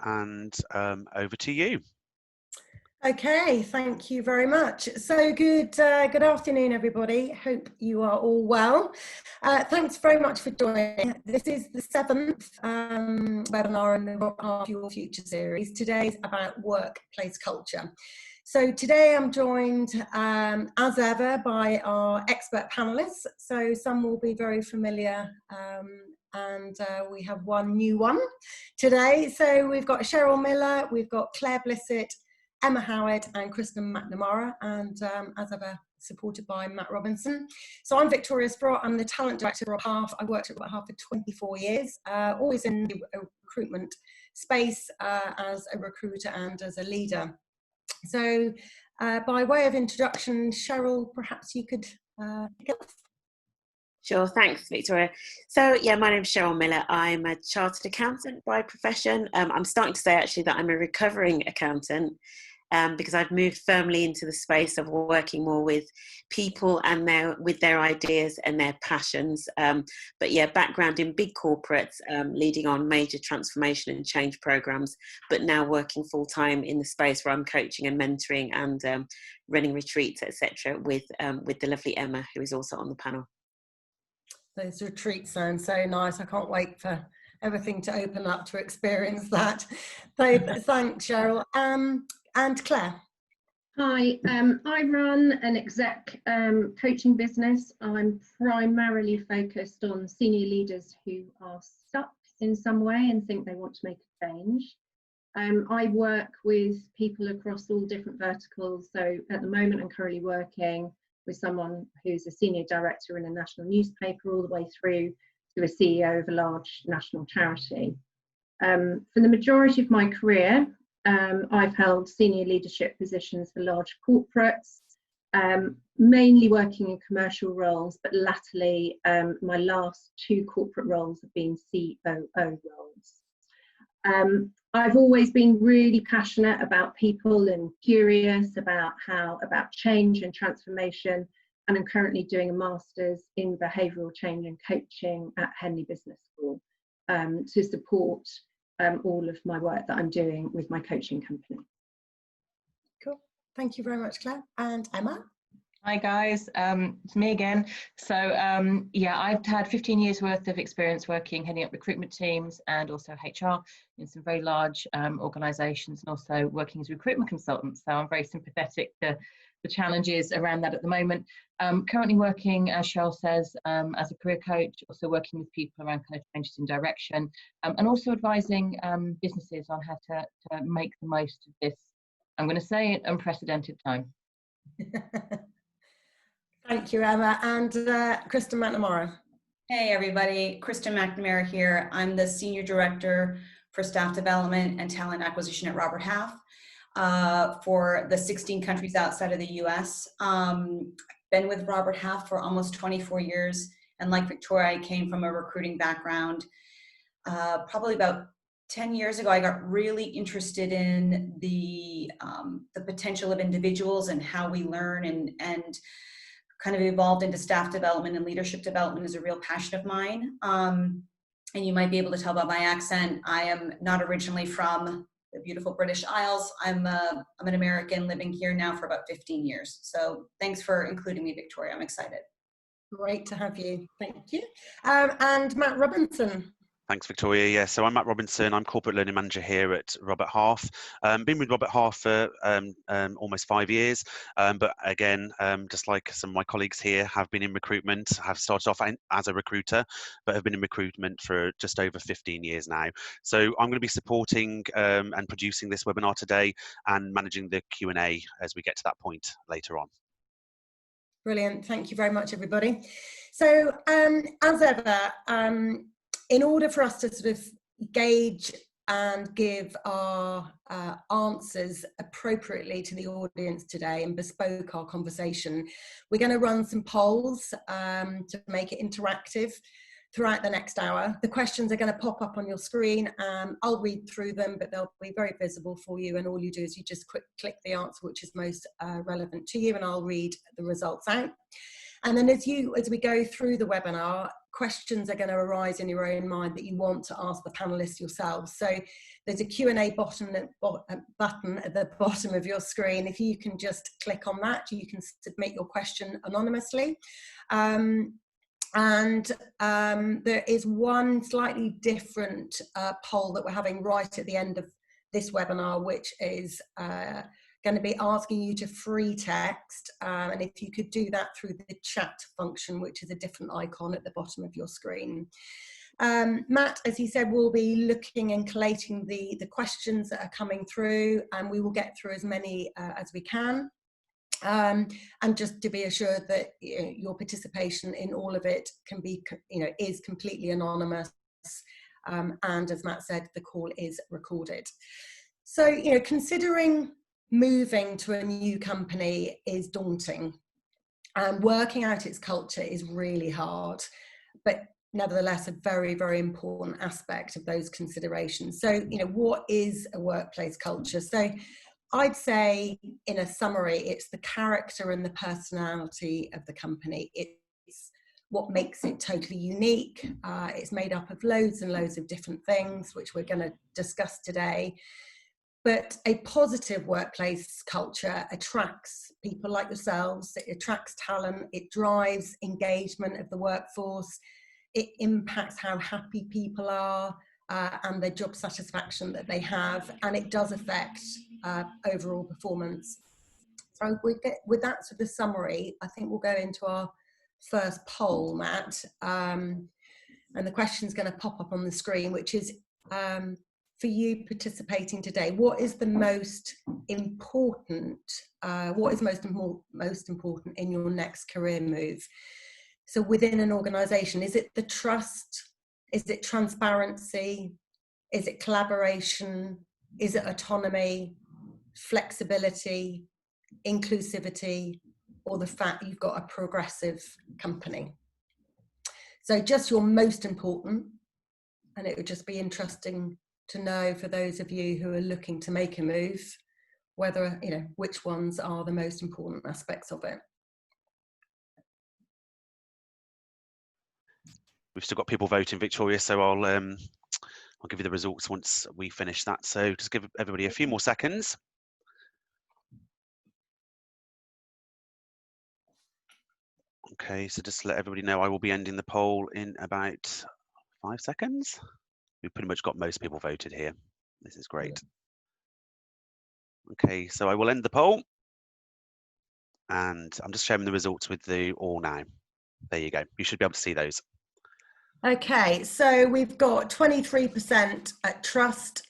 and over to you. Okay, thank you very much. So good afternoon, everybody. Hope you are all well. Thanks very much for joining. This is the 7th webinar in the Rob Half Your Future series. Today's about workplace culture. So today I'm joined, as ever, by our expert panelists. So some will be very familiar, and we have one new one today. So we've got Sheryl Miller, we've got Claire Blissitt, Emma Howard and Kristen McNamara, and as ever, supported by Matt Robinson. So I'm Victoria Sprott, I'm the talent director of Rob Half. I worked at Rob Half for 24 years, always in the recruitment space as a recruiter and as a leader. So by way of introduction, Sheryl, perhaps you could pick up. Sure, thanks, Victoria. So, yeah, my name's Sheryl Miller. I'm a chartered accountant by profession. I'm starting to say, actually, that I'm a recovering accountant because I've moved firmly into the space of working more with people and with their ideas and their passions. But, yeah, background in big corporates, leading on major transformation and change programs, but now working full-time in the space where I'm coaching and mentoring and running retreats, etc., with the lovely Emma, who is also on the panel. Those retreats sound so nice. I can't wait for everything to open up to experience that. So thanks, Sheryl. And Claire. Hi, I run an exec coaching business. I'm primarily focused on senior leaders who are stuck in some way and think they want to make a change. I work with people across all different verticals. So at the moment, I'm currently working with someone who's a senior director in a national newspaper all the way through to a CEO of a large national charity. For the majority of my career, I've held senior leadership positions for large corporates, mainly working in commercial roles, but latterly my last 2 corporate roles have been COO roles. I've always been really passionate about people and curious about change and transformation, and I'm currently doing a master's in behavioural change and coaching at Henley Business School to support all of my work that I'm doing with my coaching company. Cool, thank you very much, Claire. And Emma? Hi guys, it's me again. So yeah, I've had 15 years worth of experience working, heading up recruitment teams and also HR in some very large organisations, and also working as a recruitment consultant. So I'm very sympathetic to the challenges around that at the moment. Currently working, as Sheryl says, as a career coach, also working with people around kind of changes in direction, and also advising businesses on how to make the most of this, I'm going to say it, unprecedented time. Thank you, Emma. And Kristen McNamara. Hey, everybody. Kristen McNamara here. I'm the Senior Director for Staff Development and Talent Acquisition at Robert Half for the 16 countries outside of the US. Been with Robert Half for almost 24 years. And like Victoria, I came from a recruiting background. Probably about 10 years ago, I got really interested in the potential of individuals and how we learn, and kind of evolved into staff development, and leadership development is a real passion of mine. And you might be able to tell by my accent, I am not originally from the beautiful British Isles. I'm an American living here now for about 15 years. So thanks for including me, Victoria. I'm excited. Great to have you. Thank you. And Matt Robinson. Thanks, Victoria. Yeah, so I'm Matt Robinson. I'm Corporate Learning Manager here at Robert Half. Been with Robert Half for almost 5 years, but again, just like some of my colleagues here, have been in recruitment, have started off as a recruiter, but have been in recruitment for just over 15 years now. So I'm going to be supporting and producing this webinar today and managing the Q&A as we get to that point later on. Brilliant. Thank you very much, everybody. So as ever, in order for us to sort of gauge and give our answers appropriately to the audience today and bespoke our conversation, we're going to run some polls to make it interactive throughout the next hour. The questions are going to pop up on your screen. I'll read through them, but they'll be very visible for you, and all you do is you just click the answer which is most relevant to you, and I'll read the results out. And then as we go through the webinar, questions are going to arise in your own mind that you want to ask the panelists yourselves. So there's a Q&A button at the bottom of your screen. If you can just click on that, you can submit your question anonymously. There is one slightly different poll that we're having right at the end of this webinar, which is going to be asking you to free text, and if you could do that through the chat function, which is a different icon at the bottom of your screen. Matt, as he said, will be looking and collating the questions that are coming through, and we will get through as many as we can. And just to be assured that your participation in all of it can be, is completely anonymous. And as Matt said, the call is recorded. So, considering moving to a new company is daunting, and working out its culture is really hard, but nevertheless a very, very important aspect of those considerations. So, what is a workplace culture? So I'd say, in a summary, it's the character and the personality of the company. It's what makes it totally unique. It's made up of loads and loads of different things, which we're going to discuss today. But a positive workplace culture attracts people like yourselves. It attracts talent. It drives engagement of the workforce. It impacts how happy people are and their job satisfaction that they have. And it does affect overall performance. So with that sort of summary, I think we'll go into our first poll, Matt. And the question's going to pop up on the screen, which is, for you participating today, what is the most important, most important in your next career move? So within an organisation, is it the trust? Is it transparency? Is it collaboration? Is it autonomy, flexibility, inclusivity, or the fact you've got a progressive company? So just your most important, and it would just be interesting to know for those of you who are looking to make a move, whether, which ones are the most important aspects of it. We've still got people voting, Victoria, so I'll give you the results once we finish that. So just give everybody a few more seconds. Okay, so just to let everybody know, I will be ending the poll in about 5 seconds. We've pretty much got most people voted here. This is great. Okay, so I will end the poll. And I'm just sharing the results with you all now. There you go. You should be able to see those. Okay, so we've got 23% at trust,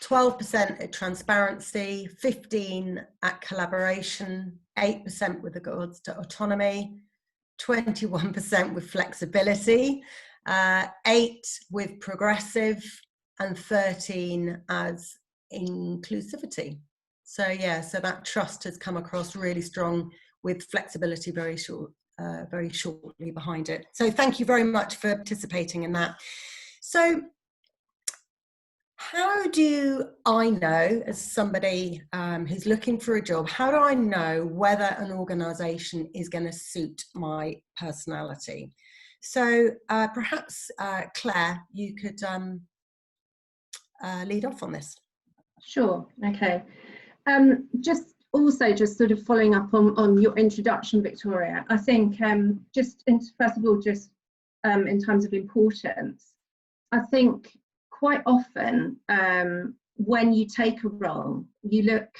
12% at transparency, 15% at collaboration, 8% with regards to autonomy, 21% with flexibility, 8% with progressive, and 13% as inclusivity. So yeah, so that trust has come across really strong, with flexibility very shortly behind it. So thank you very much for participating in that. So how do I know, as somebody who's looking for a job, how do I know whether an organisation is going to suit my personality? So perhaps, Claire, you could lead off on this. Sure, okay. Just sort of following up on your introduction, Victoria, I think first of all, in terms of importance, I think quite often when you take a role, you look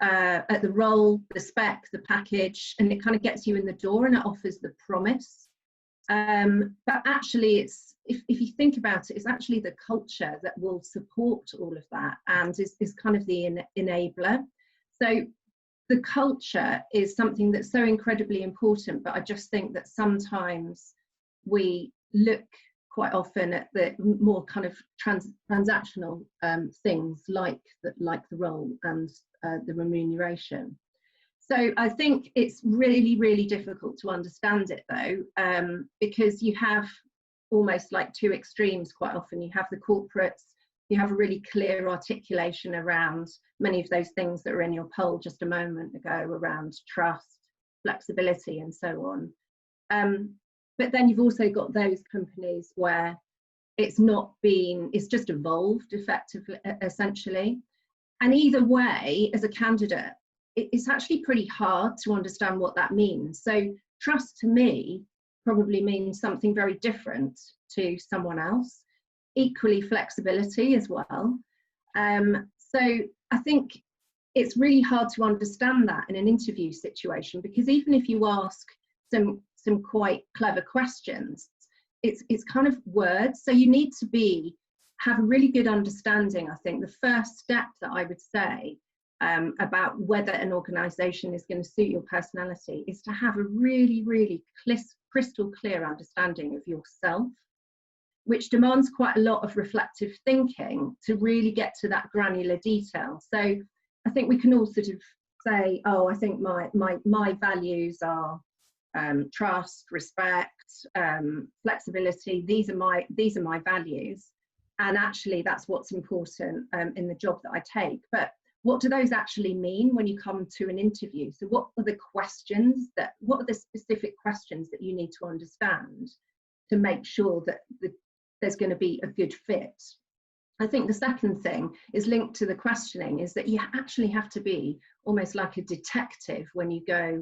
at the role, the spec, the package, and it kind of gets you in the door and it offers the promise. But actually if you think about it, it's actually the culture that will support all of that and is kind of the enabler. So the culture is something that's so incredibly important, but I just think that sometimes we look quite often at the more kind of transactional things like the role and the remuneration. So I think it's really, really difficult to understand it though, because you have almost like two extremes quite often. You have the corporates, you have a really clear articulation around many of those things that are in your poll just a moment ago around trust, flexibility and so on. But then you've also got those companies where it's just evolved effectively, essentially. And either way, as a candidate, it's actually pretty hard to understand what that means. So trust to me probably means something very different to someone else. Equally, flexibility as well. So I think it's really hard to understand that in an interview situation, because even if you ask some quite clever questions, it's kind of words. So you need to have a really good understanding. I think the first step that I would say about whether an organisation is going to suit your personality is to have a really, really crystal clear understanding of yourself, which demands quite a lot of reflective thinking to really get to that granular detail. So I think we can all sort of say, oh, I think my values are trust, respect, flexibility. These are my values, and actually that's what's important in the job that I take. But what do those actually mean when you come to an interview? So what are the specific questions that you need to understand to make sure that there's going to be a good fit? I think the second thing is linked to the questioning, is that you actually have to be almost like a detective when you go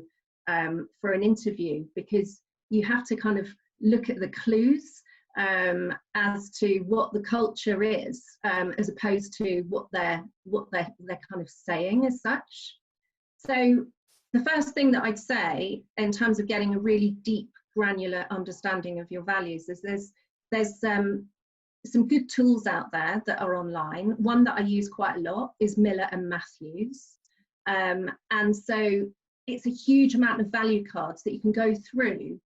for an interview, because you have to kind of look at the clues as to what the culture is, as opposed to what they're kind of saying as such. So the first thing that I'd say in terms of getting a really deep, granular understanding of your values is there's some good tools out there that are online. One that I use quite a lot is Miller and Matthews, and so it's a huge amount of value cards that you can go through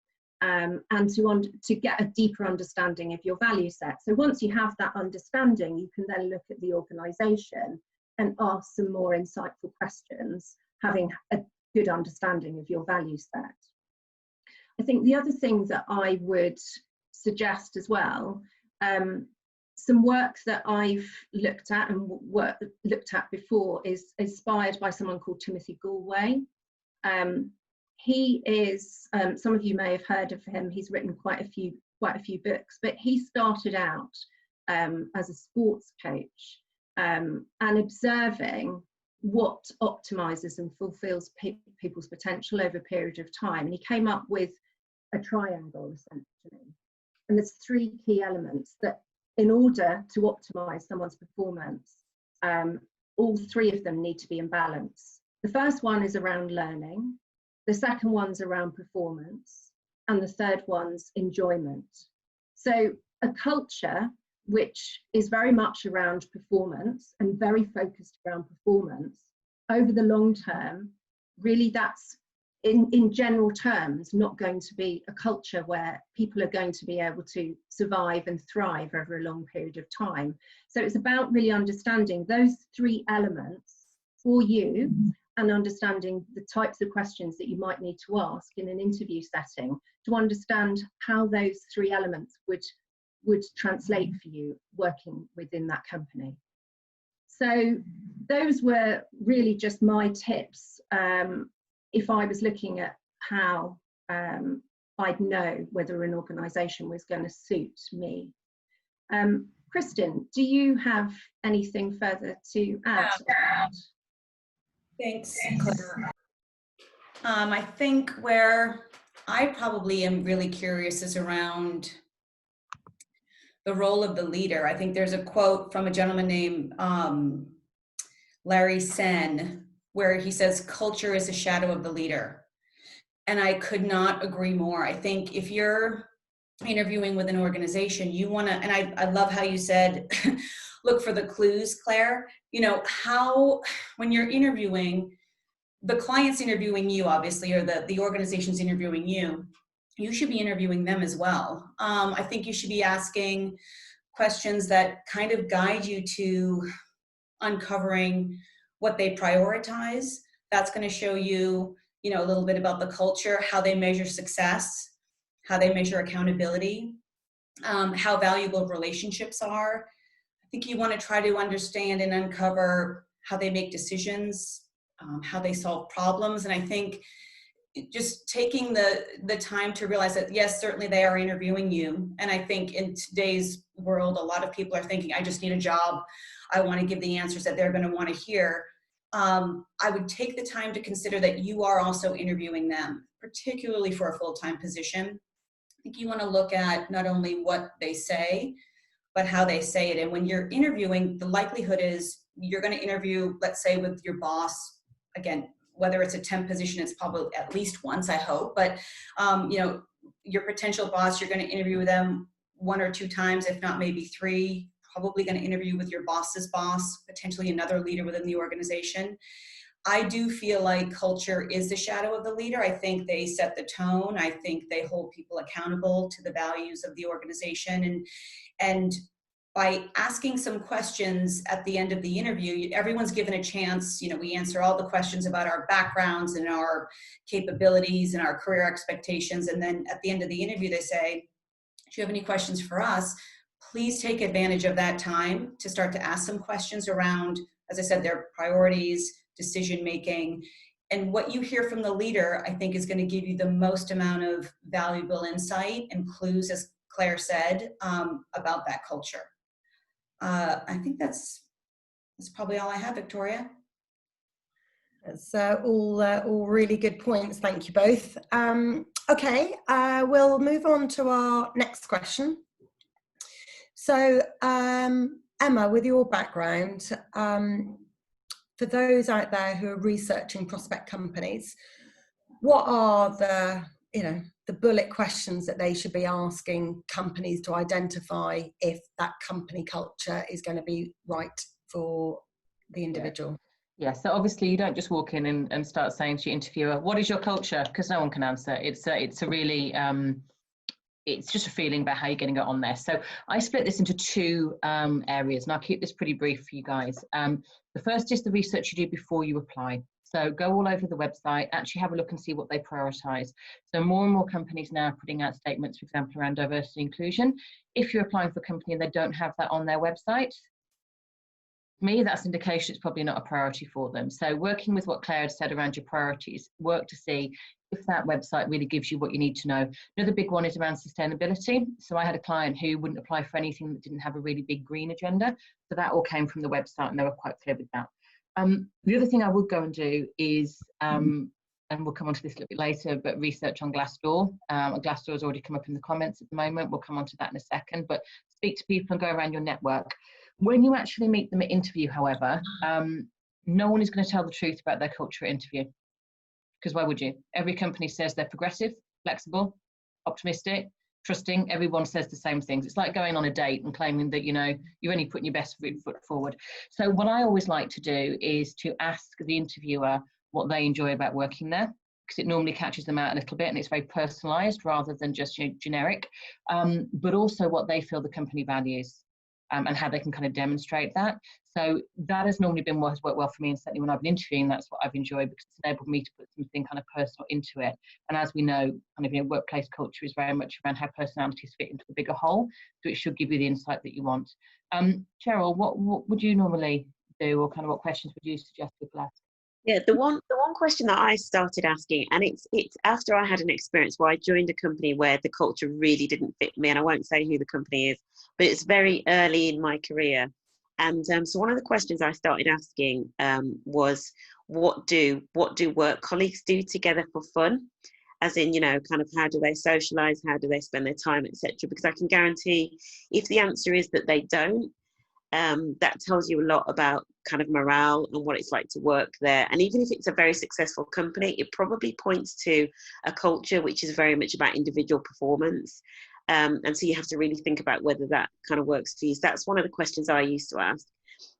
and to get a deeper understanding of your value set. So once you have that understanding, you can then look at the organisation and ask some more insightful questions, having a good understanding of your value set. I think the other thing that I would suggest as well, some work that I've looked at before is inspired by someone called Timothy Galway. He is, some of you may have heard of him. He's written quite a few books, but he started out as a sports coach and observing what optimizes and fulfills people's potential over a period of time. And he came up with a triangle, essentially. And there's three key elements that, in order to optimize someone's performance, all three of them need to be in balance. The first one is around learning, the second one's around performance, and the third one's enjoyment. So a culture which is very much around performance and very focused around performance over the long term, really that's in general terms not going to be a culture where people are going to be able to survive and thrive over a long period of time. So it's about really understanding those three elements for you and understanding the types of questions that you might need to ask in an interview setting to understand how those three elements would translate for you working within that company. So those were really just my tips if I was looking at how I'd know whether an organisation was going to suit me. Kristen, do you have anything further to add? Thanks, Claire. I think where I probably am really curious is around the role of the leader. I think there's a quote from a gentleman named Larry Sen, where he says, culture is a shadow of the leader. And I could not agree more. I think if you're interviewing with an organization, you want to, and I love how you said, look for the clues, Claire. You know, how, when you're interviewing, the client's interviewing you, obviously, or the organization's interviewing you, you should be interviewing them as well. I think you should be asking questions that kind of guide you to uncovering what they prioritize. That's going to show you, you know, a little bit about the culture, how they measure success, how they measure accountability, how valuable relationships are. I think you want to try to understand and uncover how they make decisions, how they solve problems. And I think just taking the time to realize that, yes, certainly they are interviewing you. And I think in today's world, a lot of people are thinking, I just need a job. I want to give the answers that they're going to want to hear. I would take the time to consider that you are also interviewing them, particularly for a full-time position. I think you want to look at not only what they say, but how they say it. And when you're interviewing, the likelihood is you're going to interview, let's say, with your boss. Again, whether it's a temp position, it's probably at least once, I hope. But you know, your potential boss, you're going to interview with them 1 or 2 times, if not maybe 3. Probably going to interview with your boss's boss, potentially another leader within the organization. I do feel like culture is the shadow of the leader. I think they set the tone. I think they hold people accountable to the values of the organization. And by asking some questions at the end of the interview, everyone's given a chance. You know, we answer all the questions about our backgrounds and our capabilities and our career expectations. And then at the end of the interview, they say, do you have any questions for us? Please take advantage of that time to start to ask some questions around, as I said, their priorities, decision-making. And what you hear from the leader, I think, is going to give you the most amount of valuable insight and clues, as Claire said, about that culture. I think that's probably all I have, Victoria. That's all really good points. Thank you both. Okay, we'll move on to our next question. So, Emma, with your background, for those out there who are researching prospect companies, what are the bullet questions that they should be asking companies to identify if that company culture is going to be right for the individual? Yeah, so obviously you don't just walk in and start saying to your interviewer, what is your culture? Because no one can answer. It's a really, it's just a feeling about how you're getting it on there. So I split this into 2 areas, and I'll keep this pretty brief for you guys. The first is the research you do before you apply. So go all over the website, actually have a look and see what they prioritise. So more and more companies now are putting out statements, for example, around diversity and inclusion. If you're applying for a company and they don't have that on their website, for me, that's an indication it's probably not a priority for them. So working with what Claire had said around your priorities, work to see if that website really gives you what you need to know. Another big one is around sustainability. So I had a client who wouldn't apply for anything that didn't have a really big green agenda. So that all came from the website, and they were quite clear with that. The other thing I would go and do is, and we'll come on to this a little bit later, but research on Glassdoor. Glassdoor has already come up in the comments at the moment. We'll come on to that in a second, but speak to people and go around your network. When you actually meet them at interview, however, no one is going to tell the truth about their culture at interview. Because why would you? Every company says they're progressive, flexible, optimistic, trusting. Everyone says the same things. It's like going on a date and claiming that, you know, you're only putting your best foot forward. So what I always like to do is to ask the interviewer what they enjoy about working there, because it normally catches them out a little bit and it's very personalised rather than just, you know, generic, but also what they feel the company values. And how they can kind of demonstrate that. So that has normally been what has worked well for me, and certainly when I've been interviewing, that's what I've enjoyed, because it's enabled me to put something kind of personal into it. And as we know, kind of, you know, workplace culture is very much around how personalities fit into the bigger whole, so it should give you the insight that you want. Sheryl, what would you normally do, or kind of what questions would you suggest people ask? Yeah, the one question that I started asking, and it's after I had an experience where I joined a company where the culture really didn't fit me, and I won't say who the company is, but it's very early in my career. And so one of the questions I started asking was, what do work colleagues do together for fun? As in, you know, kind of how do they socialise, how do they spend their time, etc. Because I can guarantee if the answer is that they don't, that tells you a lot about kind of morale and what it's like to work there. And even if it's a very successful company, it probably points to a culture which is very much about individual performance. And so you have to really think about whether that kind of works for you. So that's one of the questions I used to ask.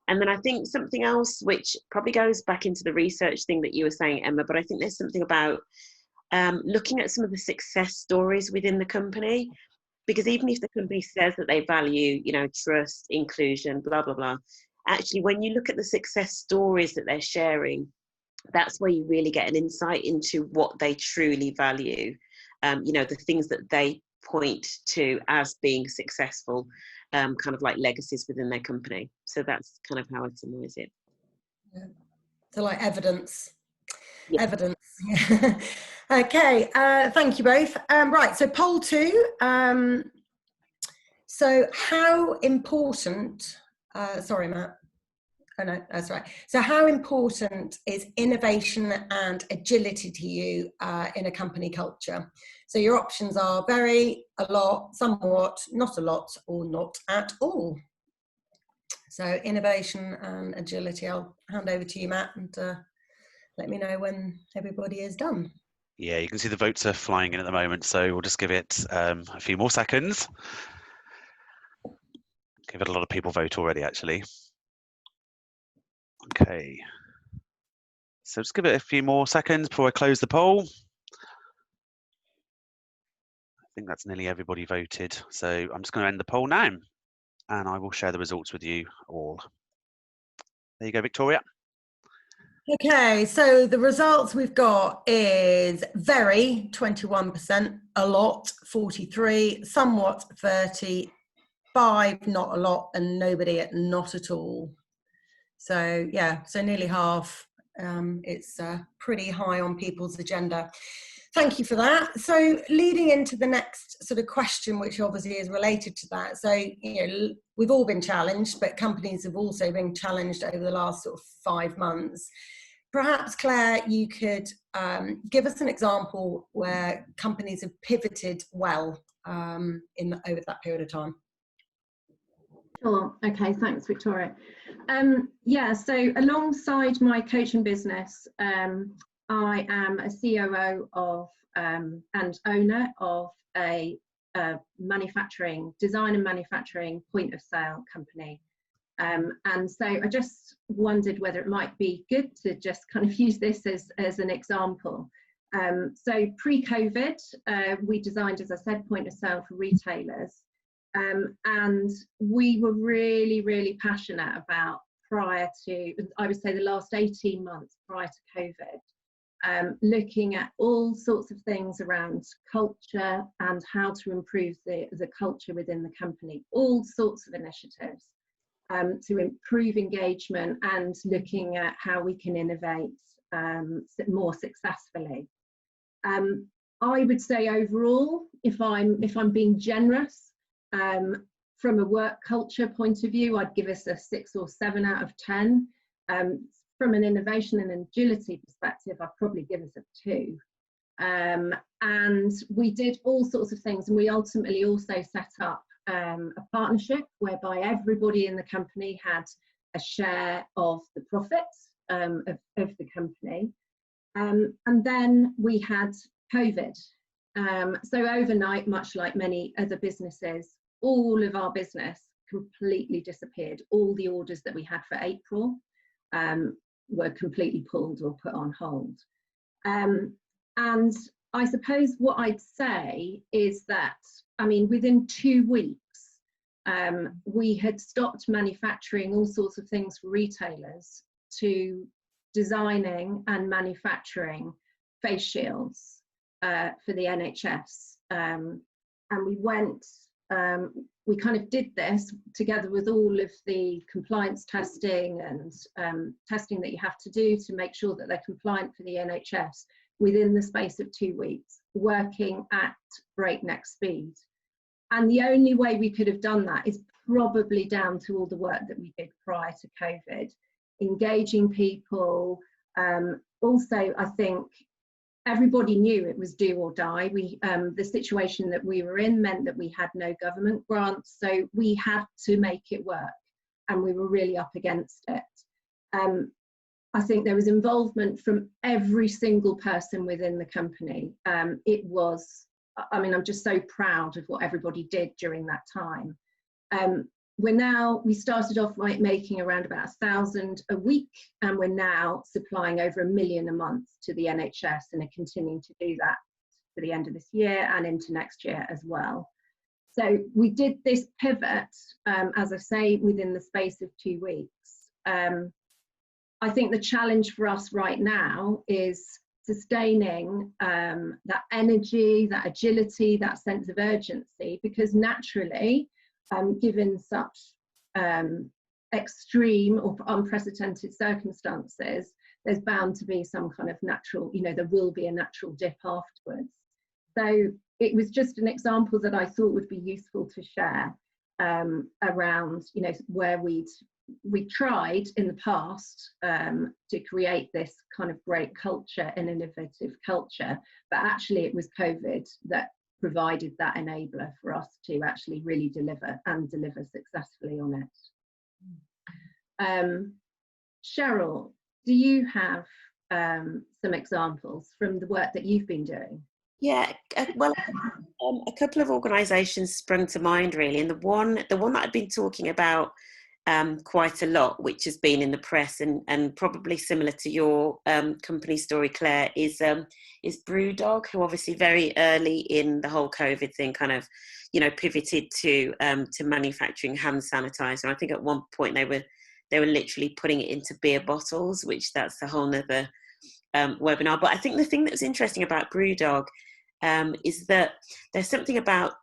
And then I think something else, which probably goes back into the research thing that you were saying, Emma, but I think there's something about looking at some of the success stories within the company. Because even if the company says that they value, you know, trust, inclusion, blah, blah, blah, actually, when you look at the success stories that they're sharing, that's where you really get an insight into what they truly value. You know, the things that they point to as being successful, kind of like legacies within their company. So that's kind of how I summarize it. Yeah. So like evidence. Yeah. evidence. Okay, thank you both. Right, so poll 2. So how important, sorry Matt, oh no, that's right. So how important is innovation and agility to you in a company culture? So your options are very, a lot, somewhat, not a lot, or not at all. So innovation and agility. I'll hand over to you, Matt, and let me know when everybody is done. Yeah, you can see the votes are flying in at the moment, so we'll just give it a few more seconds. Give it a lot of people vote already, actually. Okay. So just give it a few more seconds before I close the poll. I think that's nearly everybody voted. So I'm just going to end the poll now, and I will share the results with you all. There you go, Victoria. Okay, so the results we've got is very, 21%, a lot, 43, somewhat, 35, not a lot, and nobody at not at all. So yeah, so nearly half. It's pretty high on people's agenda. Thank you for that. So leading into the next sort of question, which obviously is related to that. So, you know, we've all been challenged, but companies have also been challenged over the last sort of 5 months. Perhaps, Claire, you could give us an example where companies have pivoted well over that period of time. Sure. Okay, thanks, Victoria. Yeah, so alongside my coaching business, I am a COO of and owner of a design and manufacturing point of sale company. And so I just wondered whether it might be good to just kind of use this as an example. So pre-COVID, we designed, as I said, point of sale for retailers. And we were really, really passionate about, prior to, I would say the last 18 months prior to COVID, looking at all sorts of things around culture and how to improve the culture within the company, all sorts of initiatives to improve engagement and looking at how we can innovate more successfully. I would say overall, if I'm being generous, from a work culture point of view, I'd give us a 6 or 7 out of 10. From an innovation and agility perspective, I'd probably give us a 2. And we did all sorts of things, and we ultimately also set up a partnership whereby everybody in the company had a share of the profits of the company. And then we had COVID. So overnight, much like many other businesses, all of our business completely disappeared. All the orders that we had for April were completely pulled or put on hold. And I suppose what I'd say is that, I mean, within 2 weeks, we had stopped manufacturing all sorts of things for retailers to designing and manufacturing face shields for the NHS. And we went, we kind of did this together with all of the compliance testing and testing that you have to do to make sure that they're compliant for the NHS within the space of 2 weeks, working at breakneck speed. And the only way we could have done that is probably down to all the work that we did prior to COVID, engaging people. Also, I think everybody knew it was do or die. The situation that we were in meant that we had no government grants, so we had to make it work, and we were really up against it. I think there was involvement from every single person within the company. It was, I mean, I'm just so proud of what everybody did during that time. We started off making around about 1,000 a week, and we're now supplying over 1 million a month to the NHS, and are continuing to do that for the end of this year and into next year as well. So we did this pivot, as I say, within the space of 2 weeks. I think the challenge for us right now is sustaining that energy, that agility, that sense of urgency, because naturally, given such extreme or unprecedented circumstances, there's bound to be some kind of natural, there will be a natural dip afterwards. So it was just an example that I thought would be useful to share around, where we tried in the past to create this kind of great culture and innovative culture, but actually it was COVID that provided that enabler for us to actually really deliver successfully on it. Sheryl, do you have some examples from the work that you've been doing? Yeah, well, a couple of organisations sprung to mind really, and the one that I've been talking about quite a lot, which has been in the press and probably similar to your company story, Claire, is Brewdog, who obviously very early in the whole COVID thing kind of, pivoted to manufacturing hand sanitizer. I think at one point they were literally putting it into beer bottles, which that's a whole nother webinar. But I think the thing that was interesting about Brewdog is that there's something about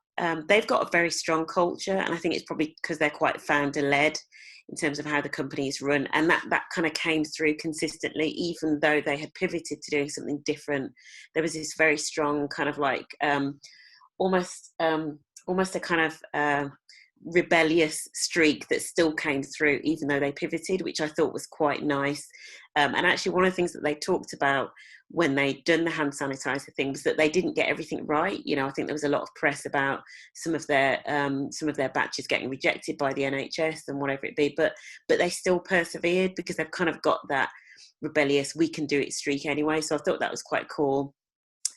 they've got a very strong culture, and I think it's probably because they're quite founder-led in terms of how the company is run, and that kind of came through consistently, even though they had pivoted to doing something different. There was this very strong kind of like almost a kind of rebellious streak that still came through even though they pivoted, which I thought was quite nice. And actually one of the things that they talked about when they'd done the hand sanitizer thing was that they didn't get everything right. I think there was a lot of press about some of their batches getting rejected by the NHS and whatever it be, but they still persevered because they've kind of got that rebellious, we can do it streak anyway. So I thought that was quite cool.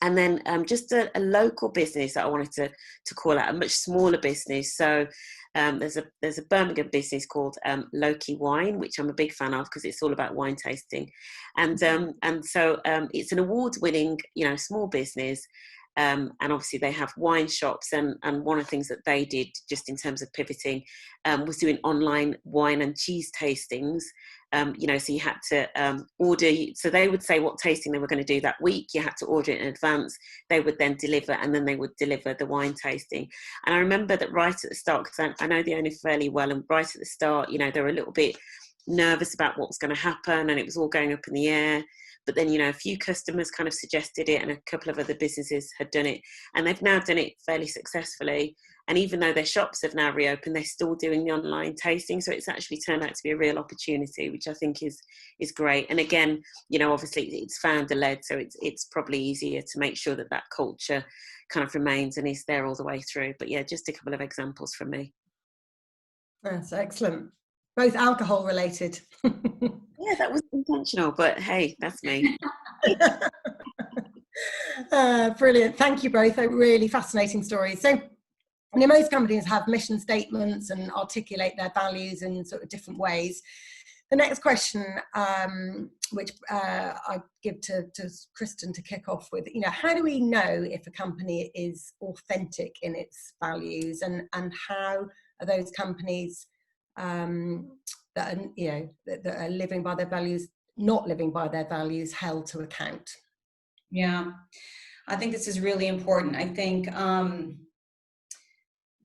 And then just a local business that I wanted to call out, a much smaller business. So there's a Birmingham business called Loki Wine, which I'm a big fan of because it's all about wine tasting. And so it's an award-winning, small business. And obviously they have wine shops, and one of the things that they did just in terms of pivoting was doing online wine and cheese tastings. So you had to order, so they would say what tasting they were going to do that week. You had to order it in advance. They would then deliver, and then they would deliver the wine tasting. And I remember that right at the start, because I know the owner fairly well, and right at the start, they were a little bit nervous about what was going to happen, and it was all going up in the air. But then, a few customers kind of suggested it, and a couple of other businesses had done it, and they've now done it fairly successfully. And even though their shops have now reopened, they're still doing the online tasting. So it's actually turned out to be a real opportunity, which I think is great. And again, obviously it's founder-led, so it's probably easier to make sure that culture kind of remains and is there all the way through. But yeah, just a couple of examples from me. That's excellent. Both alcohol related. Yeah, that was intentional, but hey, that's me. Brilliant. Thank you both. They're really fascinating stories. So, most companies have mission statements and articulate their values in sort of different ways. The next question, which I give to Kristen to kick off with, how do we know if a company is authentic in its values, and how are those companies that are living by their values, not living by their values, held to account? Yeah, I think this is really important. I think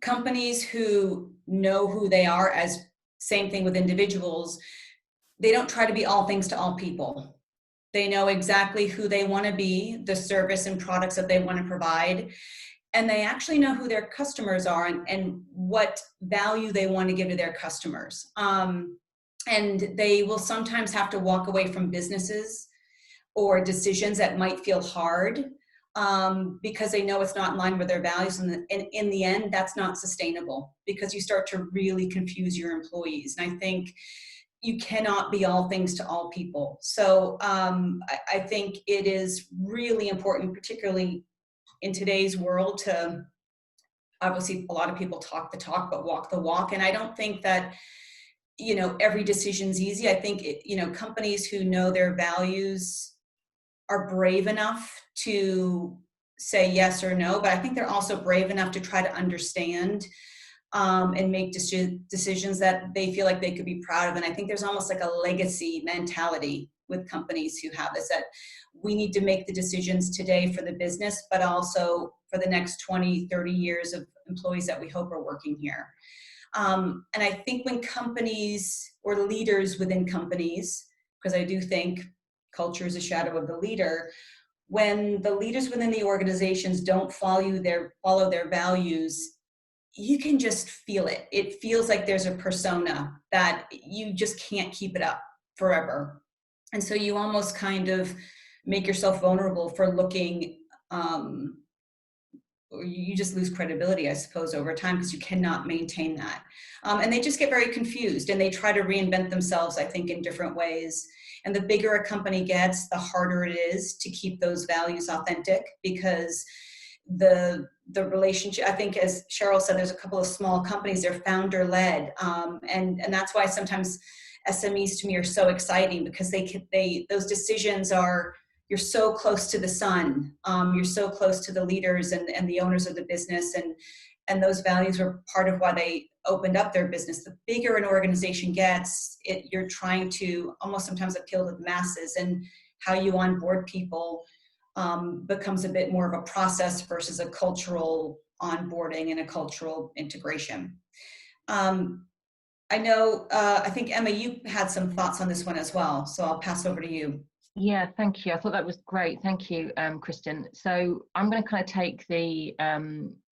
companies who know who they are, as same thing with individuals, they don't try to be all things to all people. They know exactly who they want to be, the service and products that they want to provide, and they actually know who their customers are and what value they want to give to their customers. And they will sometimes have to walk away from businesses or decisions that might feel hard because they know it's not in line with their values. And in the end, that's not sustainable, because you start to really confuse your employees. And I think you cannot be all things to all people. So I think it is really important, particularly in today's world, to obviously a lot of people talk the talk, but walk the walk. And I don't think that, every decision's easy. I think, companies who know their values are brave enough to say yes or no, but I think they're also brave enough to try to understand and make decisions that they feel like they could be proud of. And I think there's almost like a legacy mentality with companies who have this, that we need to make the decisions today for the business, but also for the next 20, 30 years of employees that we hope are working here. And I think when companies or leaders within companies, because I do think culture is a shadow of the leader, when the leaders within the organizations don't follow their values, you can just feel it. It feels like there's a persona that you just can't keep it up forever. And so you almost kind of make yourself vulnerable for looking, or you just lose credibility, I suppose, over time, because you cannot maintain that. And they just get very confused, and they try to reinvent themselves, I think, in different ways. And the bigger a company gets, the harder it is to keep those values authentic, because the relationship, I think, as Sheryl said, there's a couple of small companies, they're founder led. And that's why sometimes SMEs to me are so exciting, because those decisions are, you're so close to the sun, you're so close to the leaders and the owners of the business, and those values were part of why they opened up their business. The bigger an organization gets, you're trying to almost sometimes appeal to the masses, and how you onboard people becomes a bit more of a process versus a cultural onboarding and a cultural integration. I know, I think, Emma, you had some thoughts on this one as well, so I'll pass over to you. Yeah, thank you. I thought that was great. Thank you, Kristen. So I'm going to kind of take the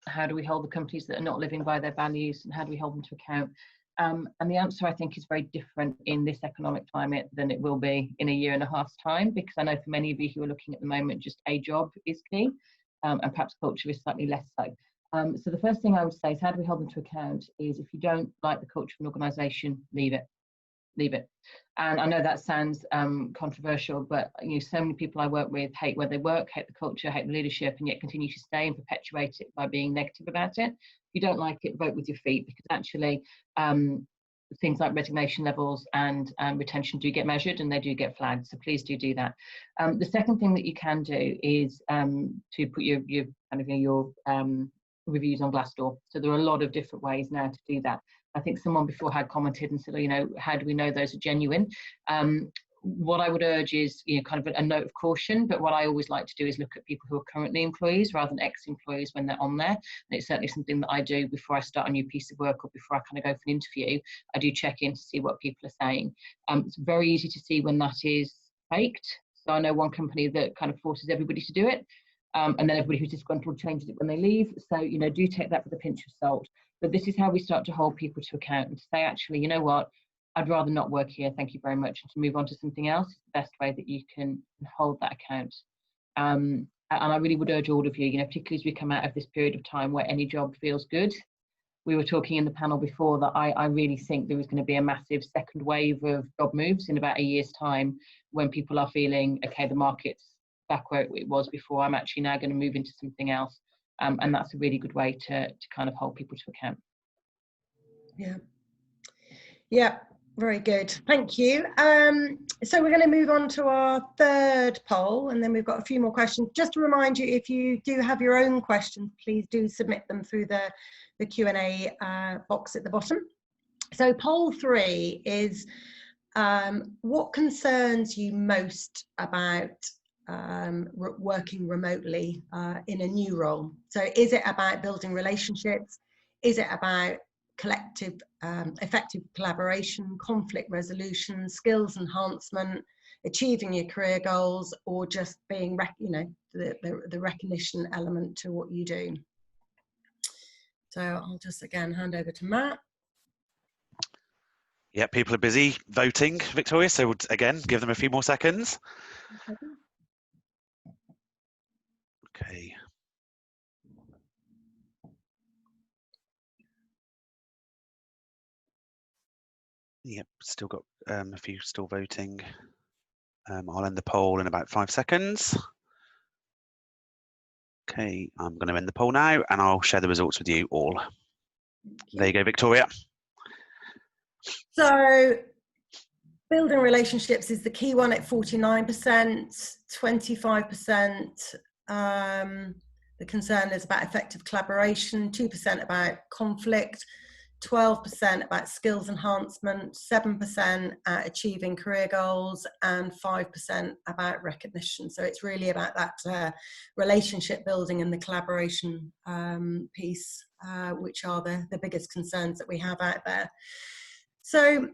how do we hold the companies that are not living by their values, and how do we hold them to account? And the answer, I think, is very different in this economic climate than it will be in a year and a half's time, because I know for many of you who are looking at the moment, just a job is key, and perhaps culture is slightly less so. So the first thing I would say is, how do we hold them to account, is if you don't like the culture of an organisation, leave it. Leave it. And I know that sounds controversial, but so many people I work with hate where they work, hate the culture, hate the leadership, and yet continue to stay and perpetuate it by being negative about it. If you don't like it, vote with your feet, because actually things like resignation levels and retention do get measured, and they do get flagged. So please do that. The second thing that you can do is to put your reviews on Glassdoor. So there are a lot of different ways now to do that. I think someone before had commented and said, how do we know those are genuine? What I would urge is, kind of a note of caution, but what I always like to do is look at people who are currently employees rather than ex-employees when they're on there. And it's certainly something that I do before I start a new piece of work, or before I kind of go for an interview. I do check in to see what people are saying. It's very easy to see when that is faked. So I know one company that kind of forces everybody to do it. And then everybody who's disgruntled changes it when they leave. So, do take that with a pinch of salt. But this is how we start to hold people to account, and to say, actually, you know what, I'd rather not work here, thank you very much, and to move on to something else is the best way that you can hold that account. And I really would urge all of you, particularly as we come out of this period of time where any job feels good. We were talking in the panel before that I really think there is going to be a massive second wave of job moves in about a year's time, when people are feeling, okay, the market's back where it was before, I'm actually now going to move into something else. And that's a really good way to kind of hold people to account. Yeah, very good. Thank you. So we're going to move on to our third poll, and then we've got a few more questions. Just to remind you, if you do have your own questions, please do submit them through the Q&A box at the bottom. So poll 3 is, what concerns you most about working remotely in a new role? So is it about building relationships? Is it about collective effective collaboration, conflict resolution, skills enhancement, achieving your career goals, or just being the recognition element to what you do? So I'll just again hand over to Matt. Yeah, people are busy voting, Victoria, so again, give them a few more seconds. Okay. Yep, still got a few still voting. I'll end the poll in about 5 seconds. Okay, I'm going to end the poll now, and I'll share the results with you all. There you go, Victoria. So building relationships is the key one at 49%, 25%. The concern is about effective collaboration, 2% about conflict, 12% about skills enhancement, 7% at achieving career goals, and 5% about recognition. So it's really about that relationship building and the collaboration piece. which are the biggest concerns that we have out there. So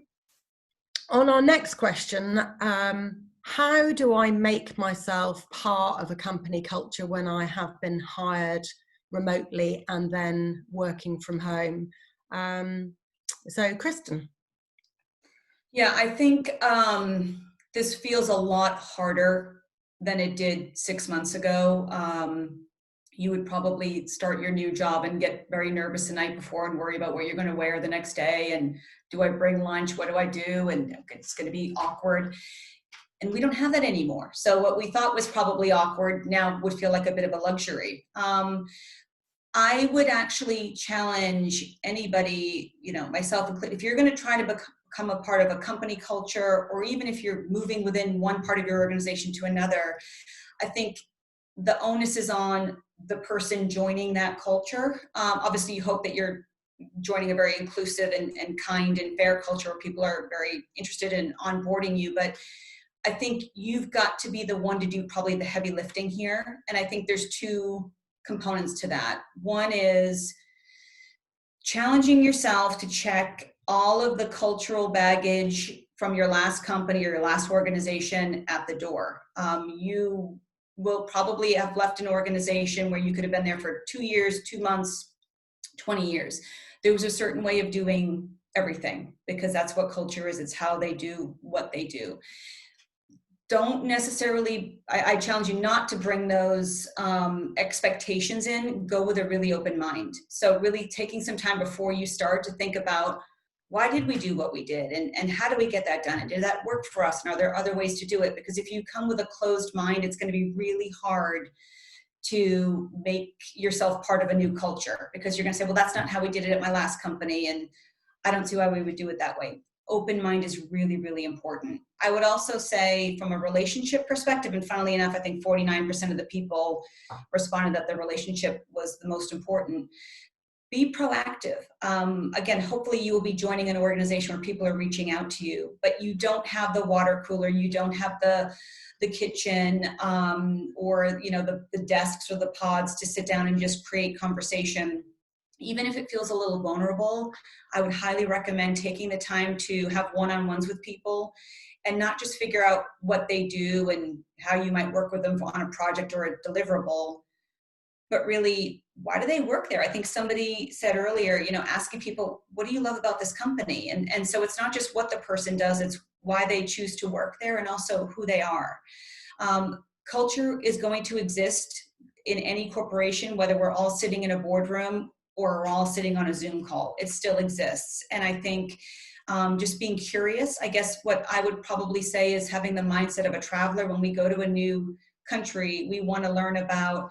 on our next question, how do I make myself part of a company culture when I have been hired remotely and then working from home? So Kristen. Yeah, I think this feels a lot harder than it did 6 months ago. You would probably start your new job and get very nervous the night before and worry about what you're going to wear the next day. And do I bring lunch? What do I do? And it's going to be awkward. And we don't have that anymore. So what we thought was probably awkward now would feel like a bit of a luxury. I would actually challenge anybody, myself included, if you're going to try to become a part of a company culture, or even if you're moving within one part of your organization to another, I think the onus is on the person joining that culture. Obviously, you hope that you're joining a very inclusive and kind and fair culture where people are very interested in onboarding you. But I think you've got to be the one to do probably the heavy lifting here. And I think there's two components to that. One is challenging yourself to check all of the cultural baggage from your last company or your last organization at the door. You will probably have left an organization where you could have been there for 2 years, 2 months, 20 years. There was a certain way of doing everything because that's what culture is. It's how they do what they do. Don't necessarily, I challenge you not to bring those expectations in. Go with a really open mind. So really taking some time before you start to think about, why did we do what we did? And how do we get that done? And did that work for us? And are there other ways to do it? Because if you come with a closed mind, it's going to be really hard to make yourself part of a new culture, because you're going to say, well, that's not how we did it at my last company. And I don't see why we would do it that way. Open mind is really, really important. I would also say from a relationship perspective, and funnily enough, I think 49% of the people responded that their relationship was the most important. Be proactive. Again, hopefully you will be joining an organization where people are reaching out to you, but you don't have the water cooler, you don't have the kitchen or the desks or the pods to sit down and just create conversation. Even if it feels a little vulnerable, I would highly recommend taking the time to have one-on-ones with people and not just figure out what they do and how you might work with them on a project or a deliverable, but really, why do they work there? I think somebody said earlier, asking people, what do you love about this company? And so it's not just what the person does, it's why they choose to work there and also who they are. Culture is going to exist in any corporation, whether we're all sitting in a boardroom or we're all sitting on a Zoom call. It still exists. And I think just being curious, I guess what I would probably say is having the mindset of a traveler. When we go to a new country, we want to learn about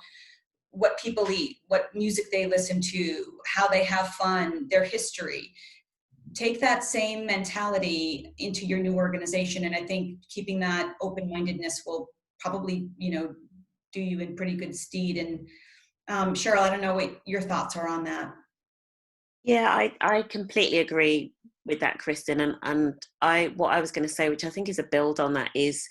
what people eat, what music they listen to, how they have fun, their history. Take that same mentality into your new organization. And I think keeping that open-mindedness will probably, do you in pretty good stead. And Sheryl, I don't know what your thoughts are on that. Yeah, I completely agree with that, Kristen. And what I was going to say, which I think is a build on that, is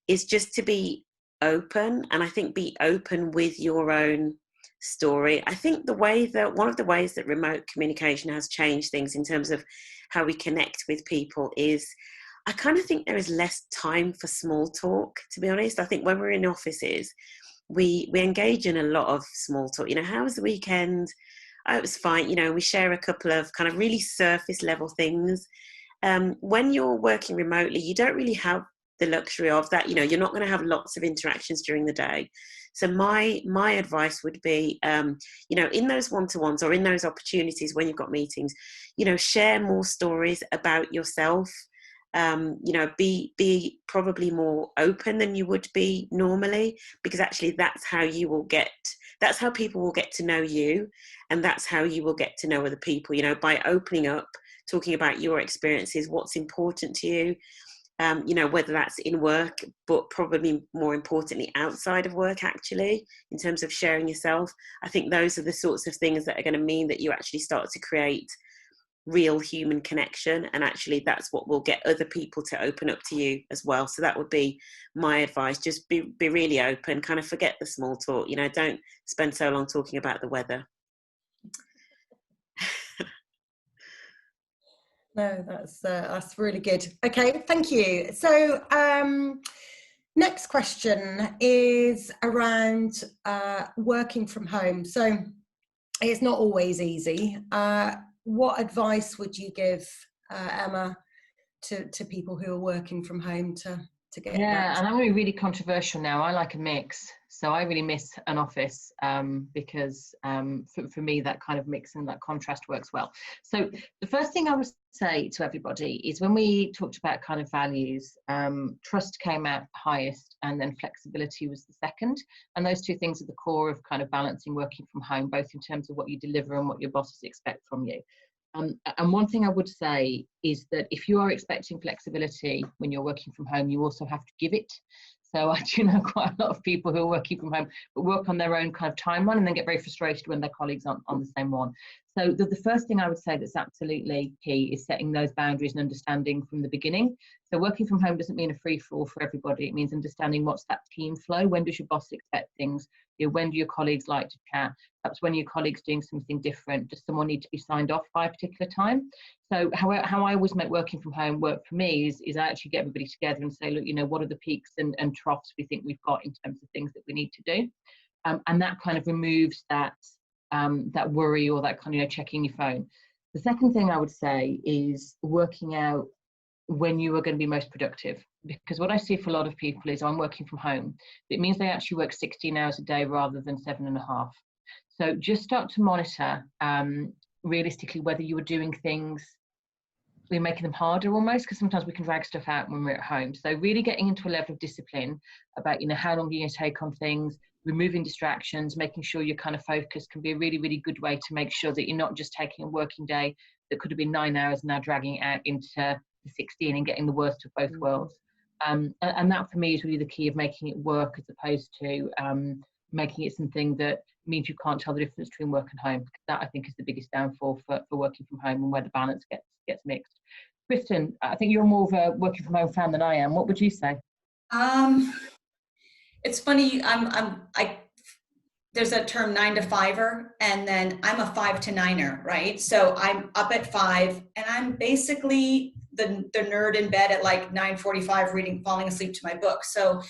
just to be open. And I think be open with your own story. I think one of the ways that remote communication has changed things in terms of how we connect with people is, I kind of think there is less time for small talk, to be honest. I think when we're in offices, we engage in a lot of small talk. How was the weekend? Oh, it was fine. We share a couple of kind of really surface level things. When you're working remotely, you don't really have the luxury of that. You're not going to have lots of interactions during the day. So my advice would be, in those one-to-ones or in those opportunities when you've got meetings, share more stories about yourself. Be probably more open than you would be normally, because actually that's how people will get to know you, and that's how you will get to know other people, by opening up, talking about your experiences, what's important to you, whether that's in work, but probably more importantly outside of work, actually, in terms of sharing yourself. I think those are the sorts of things that are going to mean that you actually start to create real human connection, and actually that's what will get other people to open up to you as well. So that would be my advice. Just be really open, kind of forget the small talk, don't spend so long talking about the weather. No, that's really good. Okay, thank you. So next question is around working from home. So it's not always easy. What advice would you give, Emma, to people who are working from home to get that? Yeah, and I'm going to be really controversial now. I like a mix. So I really miss an office because for me, that kind of mix and that contrast works well. So the first thing I would say to everybody is when we talked about kind of values, trust came out highest and then flexibility was the second. And those two things are the core of kind of balancing working from home, both in terms of what you deliver and what your bosses expect from you. And one thing I would say is that if you are expecting flexibility when you're working from home, you also have to give it. So I do know quite a lot of people who are working from home, but work on their own kind of timeline and then get very frustrated when their colleagues aren't on the same one. So the first thing I would say that's absolutely key is setting those boundaries and understanding from the beginning. So working from home doesn't mean a free-for-all for everybody. It means understanding what's that team flow. When does your boss expect things? When do your colleagues like to chat? Perhaps when your colleagues doing something different, does someone need to be signed off by a particular time? So how I always make working from home work for me is I actually get everybody together and say, look, what are the peaks and troughs we think we've got in terms of things that we need to do? And that kind of removes that worry or that kind of checking your phone. The second thing I would say is working out when you are going to be most productive, because what I see for a lot of people is I'm working from home. It means they actually work 16 hours a day rather than 7.5. So just start to monitor realistically whether you are doing things, we're making them harder almost, because sometimes we can drag stuff out when we're at home. So really getting into a level of discipline about how long you're going to take on things, removing distractions, making sure you're kind of focused can be a really, really good way to make sure that you're not just taking a working day that could have been 9 hours and now dragging it out into the 16 and getting the worst of both worlds. And that for me is really the key of making it work as opposed to making it something that means you can't tell the difference between work and home. That I think is the biggest downfall for working from home and where the balance gets mixed. Kristen, I think you're more of a working from home fan than I am. What would you say? It's funny. There's a term 9 to 5er, and then I'm a 5 to 9er, right? So I'm up at 5, and I'm basically the nerd in bed at like 9:45 falling asleep to my book. So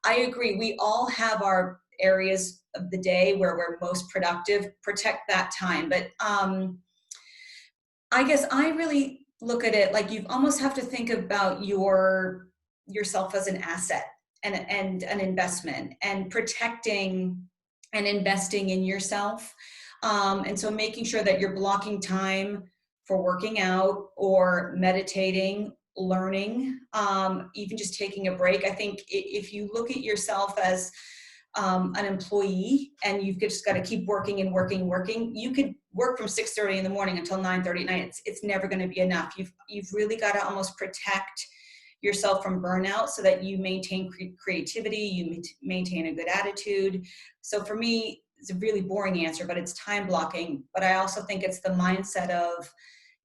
I agree. We all have our areas of the day where we're most productive. Protect that time. But I guess I really look at it like you almost have to think about yourself as an asset and an investment, and protecting and investing in yourself. And so making sure that you're blocking time for working out or meditating, learning, even just taking a break. I think if you look at yourself as an employee and you've just got to keep working and working, you could work from 6:30 in the morning until 9:30 at night. It's never going to be enough. You've really got to almost protect yourself from burnout so that you maintain creativity, you maintain a good attitude. So for me, it's a really boring answer, but it's time blocking. But I also think it's the mindset of,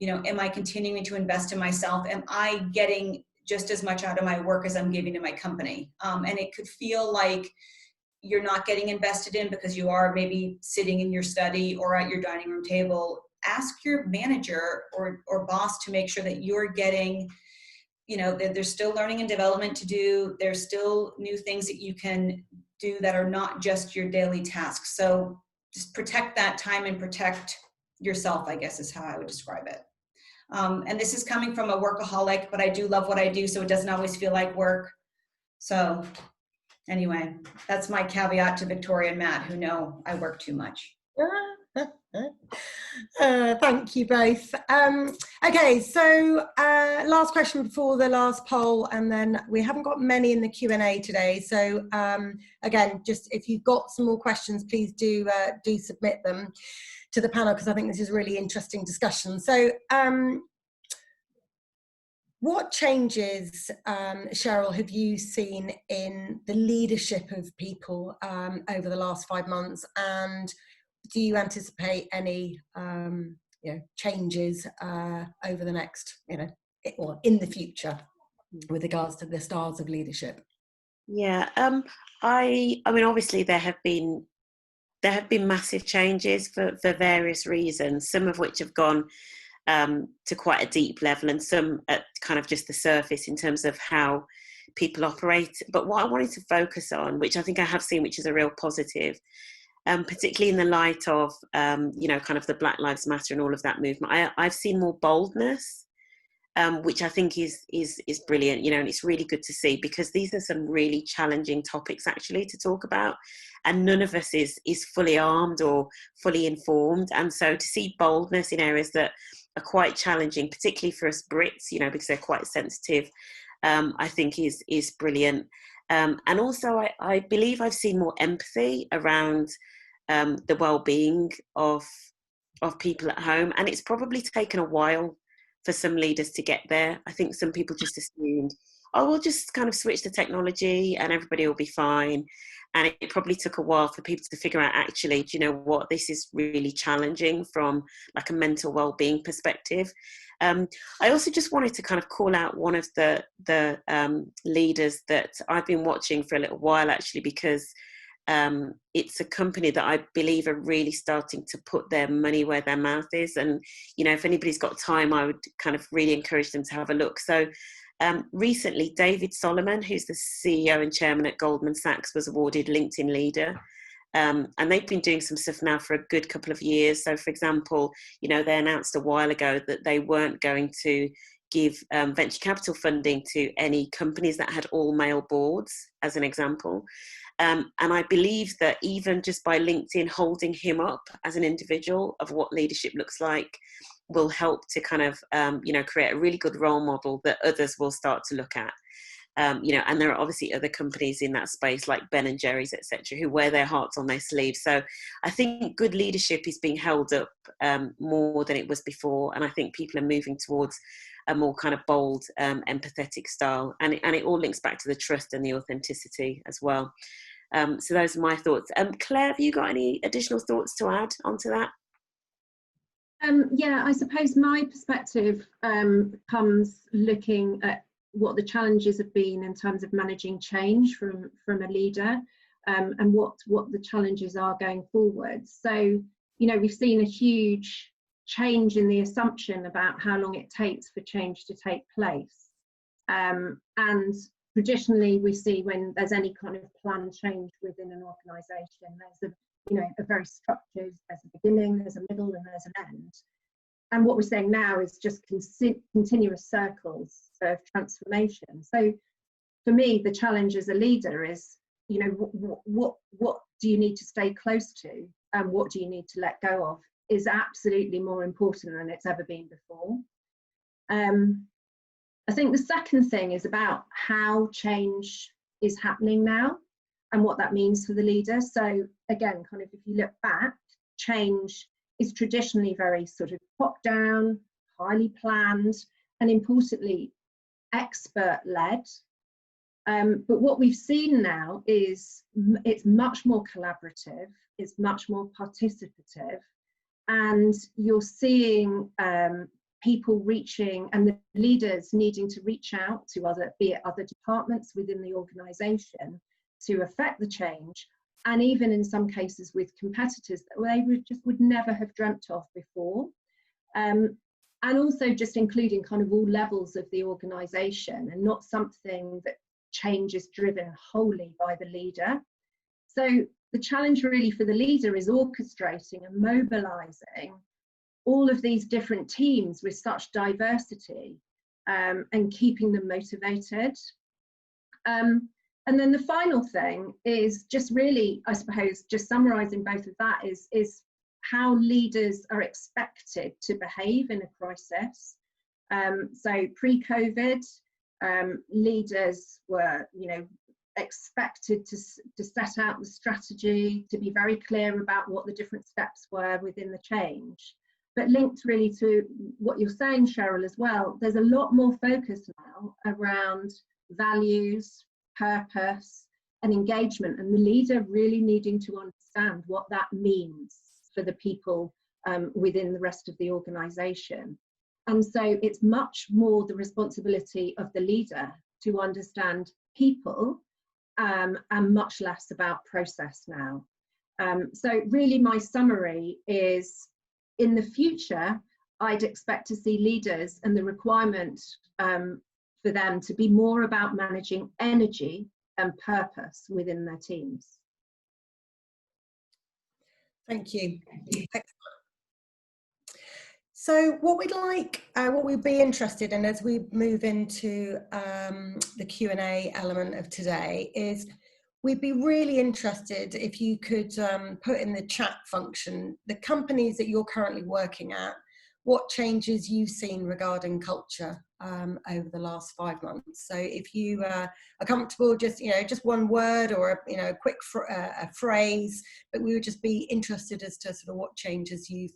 am I continuing to invest in myself? Am I getting just as much out of my work as I'm giving to my company? And it could feel like you're not getting invested in because you are maybe sitting in your study or at your dining room table. Ask your manager or boss to make sure that you're getting, there's still learning and development to do. There's still new things that you can do that are not just your daily tasks. So just protect that time and protect yourself, I guess is how I would describe it. And this is coming from a workaholic, but I do love what I do, so it doesn't always feel like work. So anyway, that's my caveat to Victoria and Matt, who know I work too much. Thank you both. Okay, so last question before the last poll, and then we haven't got many in the Q&A today. So again, just if you've got some more questions, please do submit them to the panel, because I think this is a really interesting discussion. So what changes, Sheryl, have you seen in the leadership of people over the last 5 months, and do you anticipate any changes over the next, or in the future with regards to the styles of leadership? Yeah, I mean, obviously there have been there have been massive changes for various reasons, some of which have gone to quite a deep level and some at kind of just the surface in terms of how people operate. But what I wanted to focus on, which I think I have seen, which is a real positive, particularly in the light of, you know, kind of the Black Lives Matter and all of that movement, I've seen more boldness, which I think is brilliant, you know, and it's really good to see, because these are some really challenging topics actually to talk about, and none of us is fully armed or fully informed. And so to see boldness in areas that are quite challenging, particularly for us Brits, you know, because they're quite sensitive, I think is brilliant. And also I believe I've seen more empathy around the well-being of people at home, and it's probably taken a while for some leaders to get there. I think some people just assumed, oh, we'll just kind of switch the technology and everybody will be fine. And it probably took a while for people to figure out, actually, do you know what, this is really challenging from like a mental well-being perspective. I also just wanted to kind of call out one of the leaders that I've been watching for a little while, actually, because it's a company that I believe are really starting to put their money where their mouth is. And, you know, if anybody's got time, I would kind of really encourage them to have a look. So recently, David Solomon, who's the CEO and chairman at Goldman Sachs, was awarded LinkedIn Leader. And they've been doing some stuff now for a good couple of years. So, for example, you know, they announced a while ago that they weren't going to give venture capital funding to any companies that had all male boards, as an example. And I believe that even just by LinkedIn holding him up as an individual of what leadership looks like will help to kind of, you know, create a really good role model that others will start to look at. You know, and there are obviously other companies in that space like Ben & Jerry's, etc., who wear their hearts on their sleeves. So I think good leadership is being held up more than it was before. And I think people are moving towards a more kind of bold, empathetic style. And it all links back to the trust and the authenticity as well. So those are my thoughts. Claire, have you got any additional thoughts to add onto that? Yeah, I suppose my perspective comes looking at what the challenges have been in terms of managing change from a leader, and what the challenges are going forward. So, you know, we've seen a huge change in the assumption about how long it takes for change to take place. And traditionally, we see when there's any kind of planned change within an organisation, there's a very structured, there's a beginning, there's a middle, and there's an end. And what we're saying now is just continuous circles of transformation. So for me, the challenge as a leader is, you know, what do you need to stay close to, and what do you need to let go of is absolutely more important than it's ever been before. I think the second thing is about how change is happening now and what that means for the leader. So again, kind of if you look back, change is traditionally very sort of top down, highly planned, and importantly, expert led. But what we've seen now is it's much more collaborative, it's much more participative, and you're seeing people reaching, and the leaders needing to reach out to other departments within the organisation to affect the change, and even in some cases with competitors that they would never have dreamt of before. And also just including kind of all levels of the organisation, and not something that change is driven wholly by the leader. So the challenge really for the leader is orchestrating and mobilising all of these different teams with such diversity, and keeping them motivated. And then the final thing is just really, I suppose, just summarising both of that is how leaders are expected to behave in a crisis. So pre-COVID, leaders were, you know, expected to set out the strategy, to be very clear about what the different steps were within the change. But linked really to what you're saying, Sheryl, as well, there's a lot more focus now around values, purpose, and engagement, and the leader really needing to understand what that means for the people within the rest of the organisation. And so it's much more the responsibility of the leader to understand people, and much less about process now. So really my summary is, in the future, I'd expect to see leaders and the requirement for them to be more about managing energy and purpose within their teams. Thank you. So what we'd be interested in as we move into the Q&A element of today is, we'd be really interested if you could put in the chat function the companies that you're currently working at, what changes you've seen regarding culture over the last 5 months. So if you are comfortable, just one word or a quick a phrase, but we would just be interested as to sort of what changes you've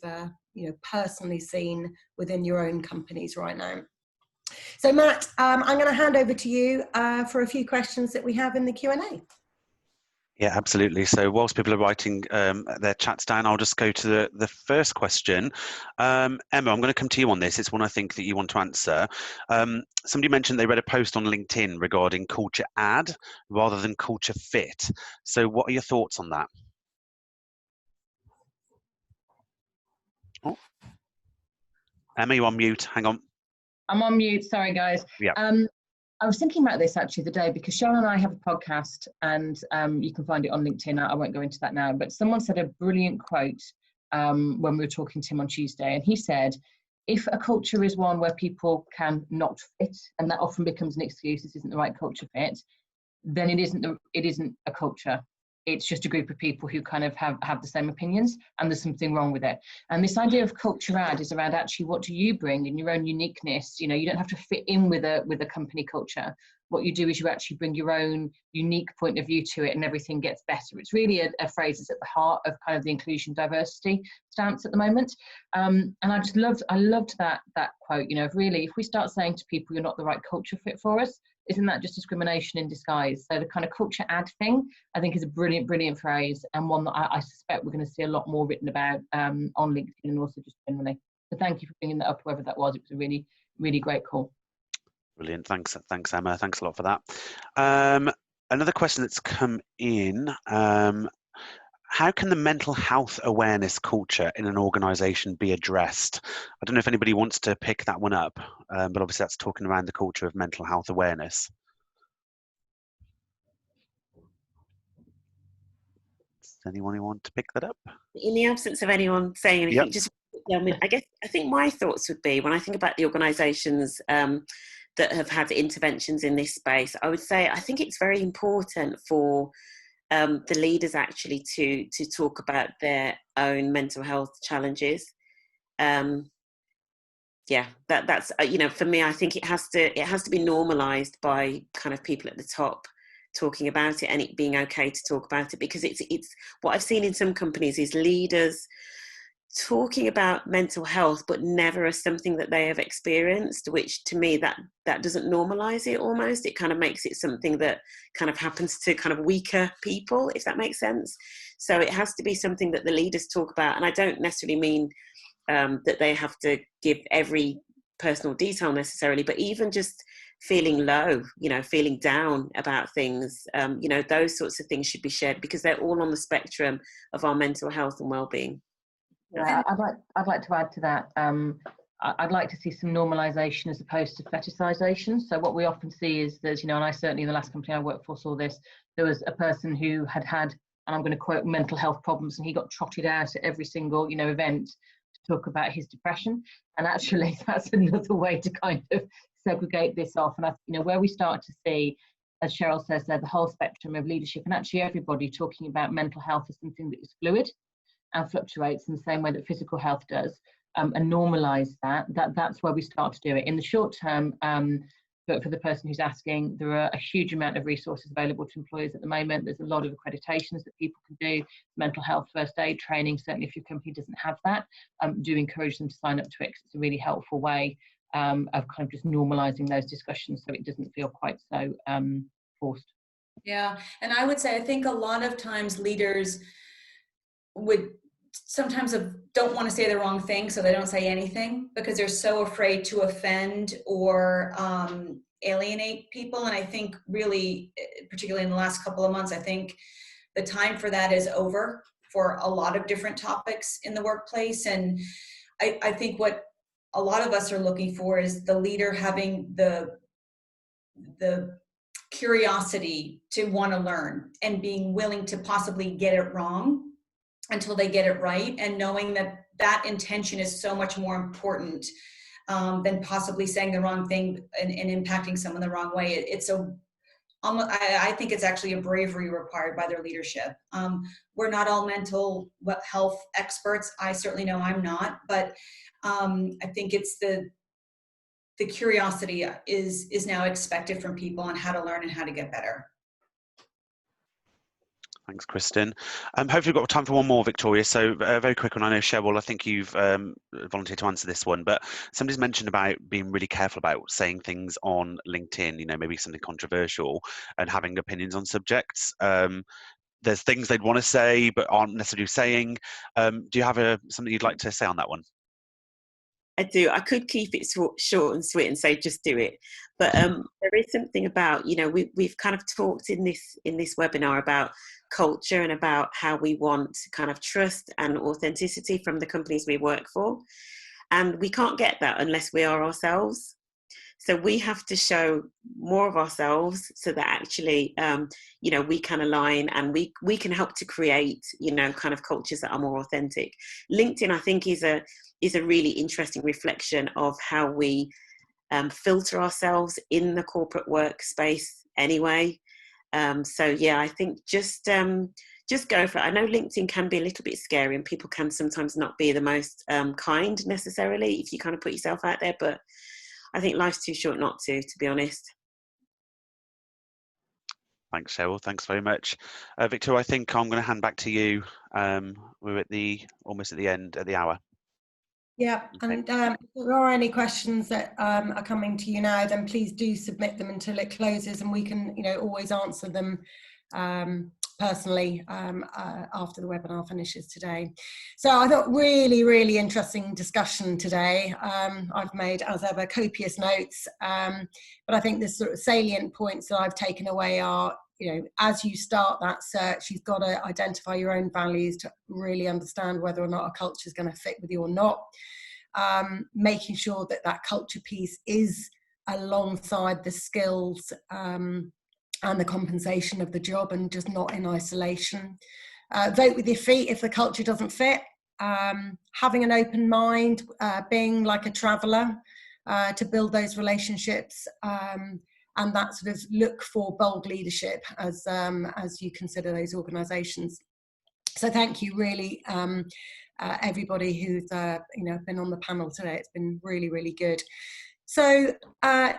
personally seen within your own companies right now. So Matt, I'm going to hand over to you for a few questions that we have in the Q&A. Yeah, absolutely. So whilst people are writing their chats down, I'll just go to the first question. Emma, I'm going to come to you on this. It's one I think that you want to answer. Somebody mentioned they read a post on LinkedIn regarding culture add rather than culture fit. So what are your thoughts on that? Oh. Emma, you're on mute. Hang on. I'm on mute. Sorry, guys. Yeah. I was thinking about this actually the day, because Sheryl and I have a podcast, and you can find it on LinkedIn. I won't go into that now, but someone said a brilliant quote when we were talking to him on Tuesday, and he said, if a culture is one where people can not fit, and that often becomes an excuse, this isn't the right culture fit, then it isn't a culture. It's just a group of people who kind of have the same opinions, and there's something wrong with it. And this idea of culture add is around actually, what do you bring in your own uniqueness? You don't have to fit in with a company culture. What you do is you actually bring your own unique point of view to it, and everything gets better. It's really a phrase that's at the heart of kind of the inclusion diversity stance at the moment. And I loved that quote, really, if we start saying to people, you're not the right culture fit for us, isn't that just discrimination in disguise? So the kind of culture add thing, I think, is a brilliant phrase, and one that I suspect we're going to see a lot more written about on LinkedIn and also just generally. So thank you for bringing that up, whoever that was. It was a really, really great call. Brilliant. Thanks, Emma. Thanks a lot for that. Another question that's come in. How can the mental health awareness culture in an organisation be addressed? I don't know if anybody wants to pick that one up, but obviously that's talking around the culture of mental health awareness. Does anyone want to pick that up? In the absence of anyone saying anything, Yep. I think my thoughts would be, when I think about the organisations that have had interventions in this space, I would say I think it's very important for the leaders actually to talk about their own mental health challenges. That's for me, I think it has to be normalized by kind of people at the top talking about it, and it being okay to talk about it, because it's what I've seen in some companies is leaders talking about mental health but never as something that they have experienced, which to me that doesn't normalize it. Almost, it kind of makes it something that kind of happens to kind of weaker people, if that makes sense. So it has to be something that the leaders talk about, and I don't necessarily mean that they have to give every personal detail necessarily, but even just feeling low, feeling down about things, those sorts of things should be shared, because they're all on the spectrum of our mental health and well-being. Yeah, I'd like to add to that. I'd like to see some normalisation as opposed to fetishisation. So what we often see is there's, and I certainly in the last company I worked for saw this, there was a person who had, and I'm going to quote, mental health problems, and he got trotted out at every single, event to talk about his depression. And actually that's another way to kind of segregate this off. And where we start to see, as Sheryl says there, the whole spectrum of leadership, and actually everybody talking about mental health as something that is fluid and fluctuates in the same way that physical health does, and normalise that's where we start to do it. In the short term, but for the person who's asking, there are a huge amount of resources available to employers at the moment. There's a lot of accreditations that people can do, mental health first aid training. Certainly if your company doesn't have that, do encourage them to sign up to it, because it's a really helpful way of kind of just normalising those discussions so it doesn't feel quite so forced. Yeah, and I would say, I think a lot of times leaders would sometimes don't want to say the wrong thing, so they don't say anything because they're so afraid to offend or alienate people. And I think really, particularly in the last couple of months, I think the time for that is over. for a lot of different topics in the workplace. And I think what a lot of us are looking for is the leader having the curiosity to want to learn and being willing to possibly get it wrong until they get it right, and knowing that that intention is so much more important than possibly saying the wrong thing and impacting someone the wrong way. I think it's actually a bravery required by their leadership. We're not all mental health experts. I certainly know I'm not, but I think it's the curiosity is now expected from people on how to learn and how to get better. Thanks, Kristen. Hopefully we've got time for one more, Victoria. So very quick one. I know, Cheryl, I think you've volunteered to answer this one, but somebody's mentioned about being really careful about saying things on LinkedIn, maybe something controversial, and having opinions on subjects. There's things they'd want to say, but aren't necessarily saying. Do you have something you'd like to say on that one? I do. I could keep it short and sweet and say just do it, but there is something about we've kind of talked in this webinar about culture and about how we want kind of trust and authenticity from the companies we work for, and we can't get that unless we are ourselves. So we have to show more of ourselves so that actually we can align and we can help to create kind of cultures that are more authentic. LinkedIn, I think, is a really interesting reflection of how we filter ourselves in the corporate workspace anyway. So yeah, I think just go for it. I know LinkedIn can be a little bit scary and people can sometimes not be the most kind necessarily if you kind of put yourself out there, but I think life's too short not to be honest. Thanks, Cheryl. Thanks very much. Victoria, I think I'm going to hand back to you. We're almost at the end of the hour. Yeah, and if there are any questions that are coming to you now, then please do submit them until it closes, and we can, always answer them personally after the webinar finishes today. So I thought really, really interesting discussion today. I've made, as ever, copious notes, but I think the sort of salient points that I've taken away are, as you start that search, you've got to identify your own values to really understand whether or not a culture is going to fit with you or not. Making sure that culture piece is alongside the skills and the compensation of the job, and just not in isolation. Vote with your feet if the culture doesn't fit. Having an open mind, being like a traveller to build those relationships. And that sort of look for bold leadership as you consider those organisations. So thank you, really, everybody who's been on the panel today. It's been really, really good. So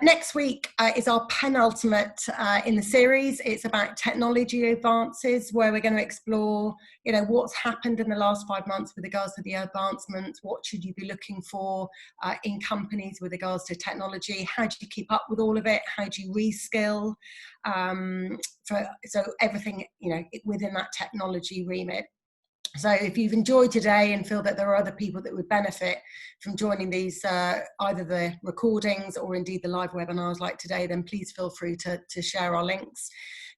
next week is our penultimate in the series. It's about technology advances, where we're going to explore, what's happened in the last 5 months with regards to the advancements. What should you be looking for in companies with regards to technology? How do you keep up with all of it? How do you reskill? So everything, within that technology remit. So if you've enjoyed today and feel that there are other people that would benefit from joining these, either the recordings or indeed the live webinars like today, then please feel free to share our links.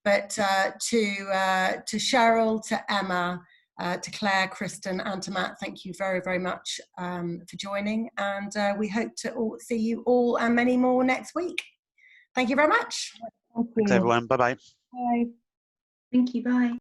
But to Cheryl, to Emma, to Claire, Kristen, and to Matt, thank you very, very much for joining. And we hope to see you all and many more next week. Thank you very much. Thanks, everyone. Bye-bye. Bye. Thank you. Bye.